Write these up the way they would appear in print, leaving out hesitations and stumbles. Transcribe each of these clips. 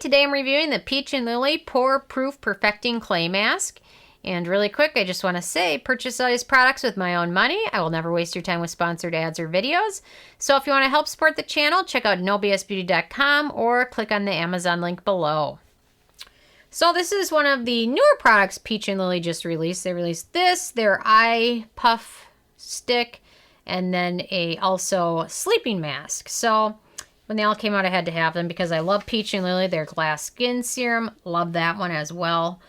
today I'm reviewing the Peach and Lily Pore Proof Perfecting Clay Mask. And really quick, I just want to say, purchase all these products with my own money. I will never waste your time with sponsored ads or videos. So if you want to help support the channel, check out nobsbeauty.com or click on the Amazon link below. So this is one of the newer products Peach and Lily just released. They released this, their eye puff stick, and then also sleeping mask. So when they all came out, I had to have them because I love Peach and Lily. Their glass skin serum, love that one as well.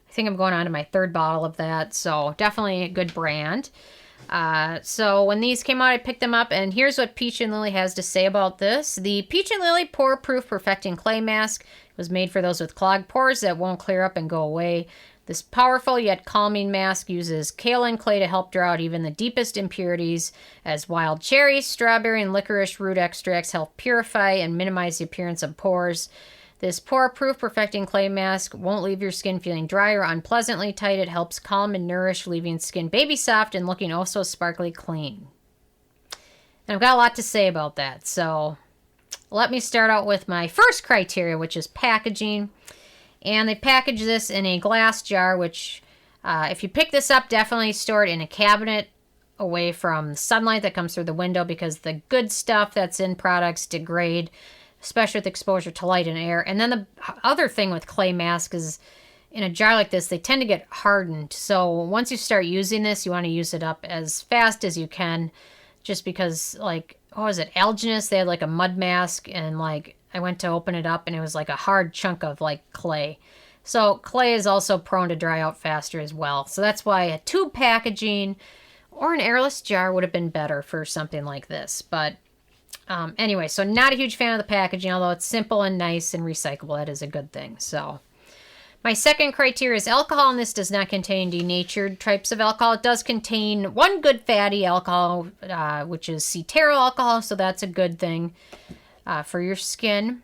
I think I'm going on to my third bottle of that, so definitely a good brand. So when these came out, I picked them up, and here's what Peach and Lily has to say about this. The Peach and Lily Pore Proof Perfecting Clay Mask was made for those with clogged pores that won't clear up and go away. This powerful yet calming mask uses kaolin clay to help draw out even the deepest impurities, as wild cherry, strawberry, and licorice root extracts help purify and minimize the appearance of pores. This pore-proof perfecting clay mask won't leave your skin feeling dry or unpleasantly tight. It helps calm and nourish, leaving skin baby soft and looking oh so sparkly clean. And I've got a lot to say about that, so let me start out with my first criteria, which is packaging. And they package this in a glass jar, which if you pick this up, definitely store it in a cabinet away from sunlight that comes through the window, because the good stuff that's in products degrade, especially with exposure to light and air. And then the other thing with clay masks is in a jar like this, they tend to get hardened. So once you start using this, you want to use it up as fast as you can, just because, like, what was it, Alginus, they had like a mud mask, and like I went to open it up and it was like a hard chunk of like clay. So clay is also prone to dry out faster as well. So that's why a tube packaging or an airless jar would have been better for something like this. But anyway, so not a huge fan of the packaging, although it's simple and nice and recyclable. That is a good thing. So my second criteria is alcohol, and this does not contain denatured types of alcohol. It does contain one good fatty alcohol, which is cetearyl alcohol, so that's a good thing for your skin.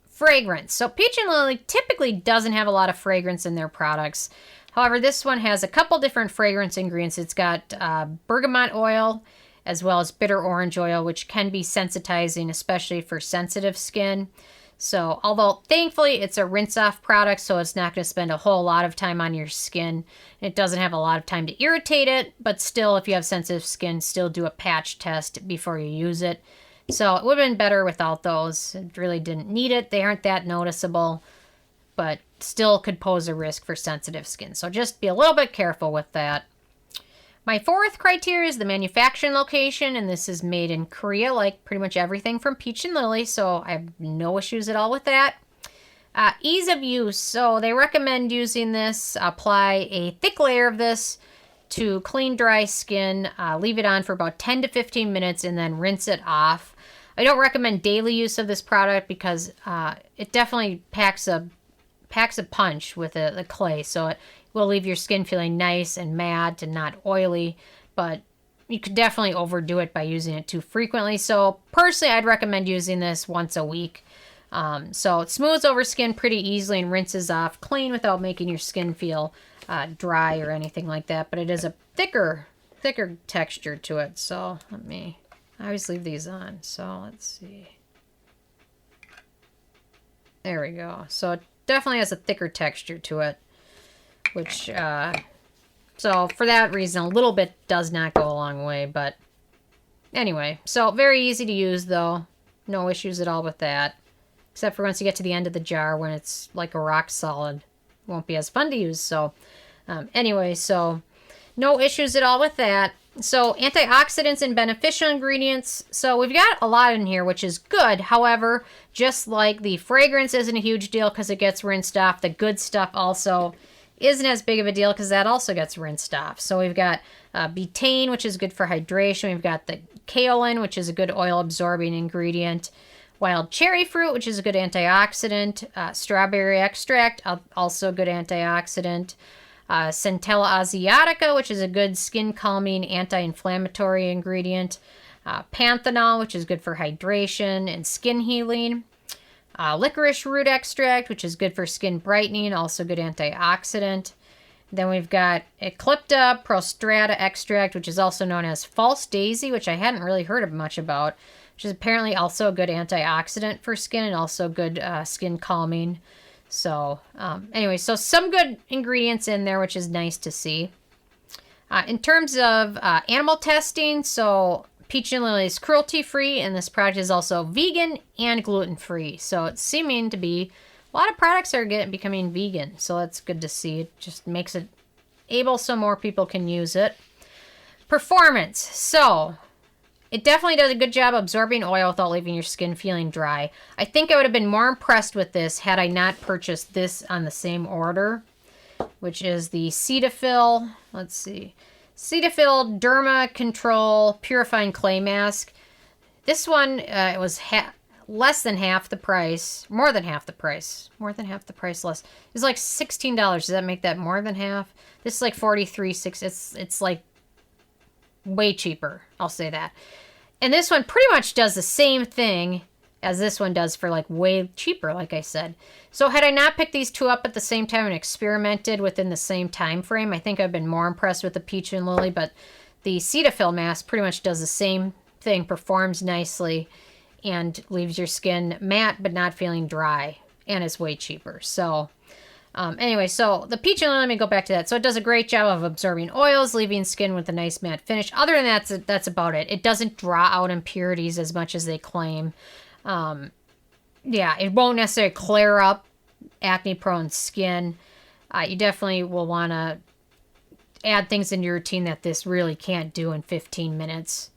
Fragrance. So Peach and Lily typically doesn't have a lot of fragrance in their products. However, this one has a couple different fragrance ingredients. It's got bergamot oil as well as bitter orange oil, which can be sensitizing, especially for sensitive skin. So although thankfully it's a rinse-off product, so it's not going to spend a whole lot of time on your skin. It doesn't have a lot of time to irritate it, but still, if you have sensitive skin, still do a patch test before you use it. So it would have been better without those. It really didn't need it. They aren't that noticeable, but still could pose a risk for sensitive skin. So just be a little bit careful with that. My fourth criteria is the manufacturing location, and this is made in Korea, like pretty much everything from Peach and Lily, so I have no issues at all with that. Ease of use. So they recommend using this. Apply a thick layer of this to clean, dry skin. Leave it on for about 10 to 15 minutes and then rinse it off. I don't recommend daily use of this product because it definitely packs a punch with the clay, so it will leave your skin feeling nice and matte and not oily, but you could definitely overdo it by using it too frequently. So personally, I'd recommend using this once a week. So it smooths over skin pretty easily and rinses off clean without making your skin feel dry or anything like that, but it is a thicker texture to it. So I always leave these on, so let's see. There we go. So it definitely has a thicker texture to it, which, so for that reason, a little bit does not go a long way, but anyway. So very easy to use, though. No issues at all with that, except for once you get to the end of the jar when it's like a rock solid. Won't be as fun to use, so anyway, so no issues at all with that. So antioxidants and beneficial ingredients. So we've got a lot in here, which is good. However, just like the fragrance isn't a huge deal because it gets rinsed off, the good stuff also isn't as big of a deal because that also gets rinsed off. So we've got betaine, which is good for hydration. We've got the kaolin, which is a good oil-absorbing ingredient. Wild cherry fruit, which is a good antioxidant. Strawberry extract, also a good antioxidant. Centella asiatica, which is a good skin-calming, anti-inflammatory ingredient. Panthenol, which is good for hydration and skin healing. Licorice root extract, which is good for skin brightening, also good antioxidant. Then we've got Eclipta prostrata extract, which is also known as false daisy, which I hadn't really heard much about. which is apparently also a good antioxidant for skin and also good skin calming. So anyway, so some good ingredients in there, which is nice to see. In terms of animal testing, so Peach and Lily is cruelty-free, and this product is also vegan and gluten-free. So it's seeming to be, a lot of products are becoming vegan, so that's good to see. It just makes it able so more people can use it. Performance. So it definitely does a good job absorbing oil without leaving your skin feeling dry. I think I would have been more impressed with this had I not purchased this on the same order, which is the Cetaphil, let's see, Cetaphil Derma Control Purifying Clay Mask. This one, it was less than half the price, more than half the price less. It's like $16. Does that make that more than half? This is like $43.6. It's like way cheaper. I'll say that. And this one pretty much does the same thing as this one does for like way cheaper, like I said. So had I not picked these two up at the same time and experimented within the same time frame, I think I've been more impressed with the Peach and Lily, but the Cetaphil mask pretty much does the same thing, performs nicely, and leaves your skin matte but not feeling dry, and is way cheaper. So anyway, so the Peach and Lily, let me go back to that. So it does a great job of absorbing oils, leaving skin with a nice matte finish. Other than that, that's about it. It doesn't draw out impurities as much as they claim. Yeah, it won't necessarily clear up acne-prone skin. You definitely will want to add things into your routine that this really can't do in 15 minutes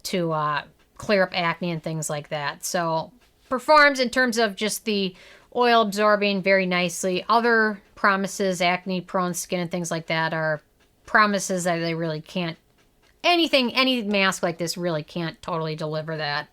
to clear up acne and things like that. So performs in terms of just the oil absorbing very nicely. Other promises, acne-prone skin and things like that, are promises that they really can't. Any mask like this really can't totally deliver that.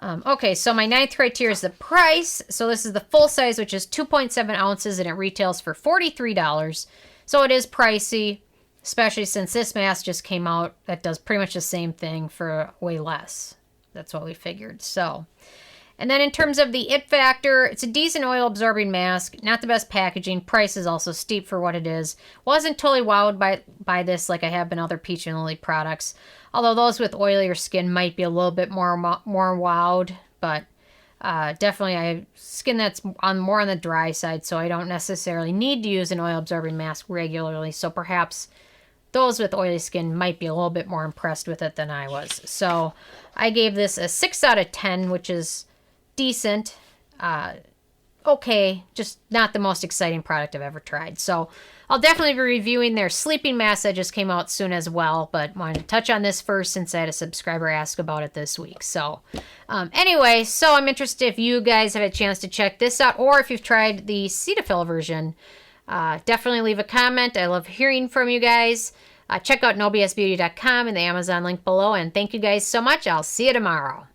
Okay, so my ninth criteria is the price. So this is the full size, which is 2.7 ounces, and it retails for $43. So it is pricey, especially since this mask just came out that does pretty much the same thing for way less. That's what we figured. So, and then in terms of the it factor, it's a decent oil absorbing mask, not the best packaging. Price is also steep for what it is. Wasn't totally wowed by this like I have been other Peach and Lily products. Although those with oilier skin might be a little bit more wowed, but definitely I have skin that's more on the dry side, so I don't necessarily need to use an oil-absorbing mask regularly. So perhaps those with oily skin might be a little bit more impressed with it than I was. So I gave this a 6 out of 10, which is decent. Okay, just not the most exciting product I've ever tried. So I'll definitely be reviewing their sleeping mask that just came out soon as well, but wanted to touch on this first since I had a subscriber ask about it this week. So anyway, so I'm interested if you guys have a chance to check this out, or if you've tried the Cetaphil version. Definitely leave a comment. I love hearing from you guys. Check out nobsbeauty.com and the Amazon link below, and thank you guys so much. I'll see you tomorrow.